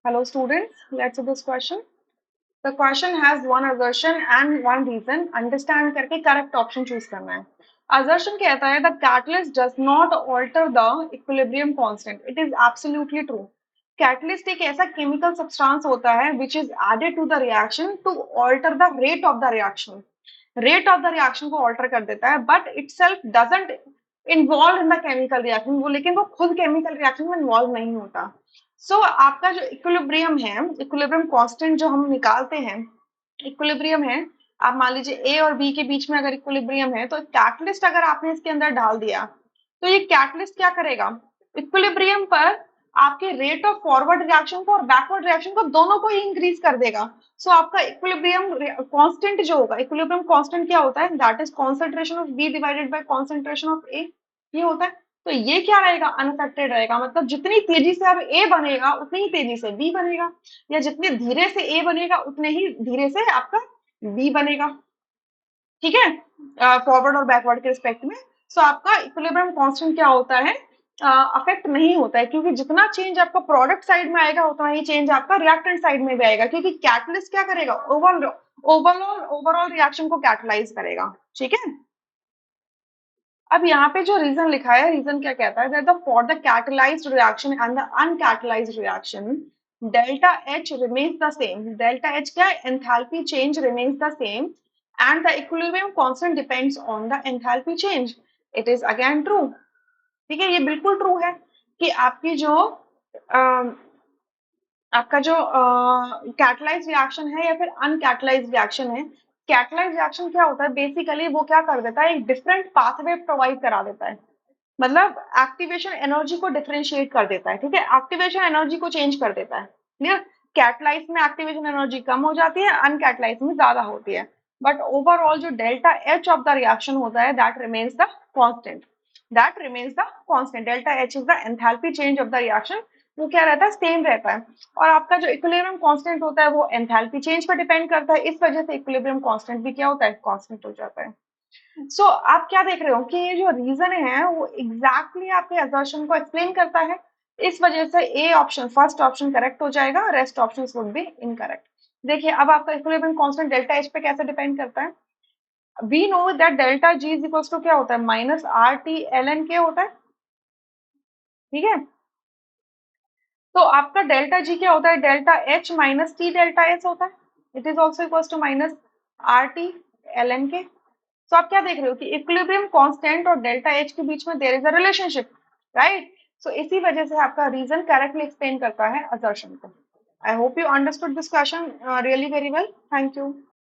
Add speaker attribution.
Speaker 1: Hello students, let's do this question. The question has one assertion and one reason. Understand करके correct option choose करना है. Assertion कहता है the catalyst does not alter the equilibrium constant. It is absolutely true. Catalyst एक ऐसा chemical substance होता है which is added to the reaction to alter the rate of the reaction. Rate of the reaction को alter कर देता है, but itself doesn't involve in the chemical reaction. वो लेकिन वो खुद chemical reaction में involve नहीं होता. आपका जो इक्विलिब्रियम है, इक्विलिब्रियम कांस्टेंट जो हम निकालते हैं, इक्विलिब्रियम है, आप मान लीजिए ए और बी के बीच में अगर इक्विलिब्रियम है तो कैटलिस्ट अगर आपने इसके अंदर डाल दिया तो ये कैटलिस्ट क्या करेगा, इक्विलिब्रियम पर आपके रेट ऑफ फॉरवर्ड रिएक्शन को और बैकवर्ड रिएक्शन को दोनों को ही इंक्रीज कर देगा. आपका इक्विलिब्रियम कांस्टेंट जो होगा, इक्विलिब्रियम कांस्टेंट क्या होता है, that is concentration of B divided by concentration of A. ये होता है. तो ये क्या रहेगा, अनअफेक्टेड रहेगा. मतलब जितनी तेजी से अब ए बनेगा उतनी ही तेजी से बी बनेगा, या जितने धीरे से ए बनेगा उतने ही धीरे से आपका बी बनेगा. ठीक है, फॉरवर्ड और बैकवर्ड के रिस्पेक्ट में. आपका इक्विलिब्रियम कांस्टेंट क्या होता है, अफेक्ट नहीं होता है, क्योंकि जितना चेंज आपका प्रोडक्ट साइड में आएगा उतना ही चेंज आपका रिएक्टेंट साइड में भी आएगा, क्योंकि कैटलिस्ट क्या करेगा, ओवरऑल रिएक्शन को कैटलाइज करेगा. ठीक है. अब यहाँ पे जो रीजन लिखा है, रीजन क्या कहता है, that for the catalysed reaction and the uncatalysed reaction delta H remains the same. Delta H क्या है, enthalpy change remains the same and the equilibrium constant depends on the enthalpy change. It is again true. ठीक है, ये बिल्कुल true है कि आपकी जो आपका जो कैटलाइज रिएक्शन है या फिर अनकैटलाइज रिएक्शन है, कैटलाइज रिएक्शन क्या होता है, बेसिकली वो क्या कर देता है, एक डिफरेंट पाथवे प्रोवाइड करा देता है. मतलब एक्टिवेशन एनर्जी को डिफरेंशिएट कर देता है. ठीक है, एक्टिवेशन एनर्जी को चेंज कर देता है. क्लियर. कैटलाइज में एक्टिवेशन एनर्जी कम हो जाती है, अनकैटलाइज में ज्यादा होती है, बट ओवरऑल जो delta H of the reaction होता है that remains the constant. That remains the constant. Delta H is the enthalpy change of the reaction. वो क्या रहता है, सेम रहता है. और आपका जो इक्विलिब्रियम कांस्टेंट होता है वो एंथैल्पी चेंज पर डिपेंड करता है. इस वजह से इक्विलिब्रियम कांस्टेंट भी क्या होता है, कांस्टेंट हो जाता है. आप क्या देख रहे हो कि ये जो रीजन है वो एग्जैक्टली आपके असर्शन को एक्सप्लेन करता है. इस वजह से A option, first option correct हो जाएगा, rest options would be incorrect. देखिए अब आपका इक्विलिब्रियम कांस्टेंट डेल्टा एच पे कैसे डिपेंड करता है. We know that delta G is equals to क्या होता है, minus R T L N K होता है. ठीक है, तो आपका डेल्टा जी क्या होता है, delta H minus T delta S होता है. It is also equals to minus R T L N K. आप क्या देख रहे हो कि इक्विलिब्रियम कांस्टेंट और डेल्टा एच के बीच में there is a relationship, right. इसी वजह से आपका रीजन करेक्टली एक्सप्लेन करता है असर्शन को. I hope you understood this question really very well. Thank you.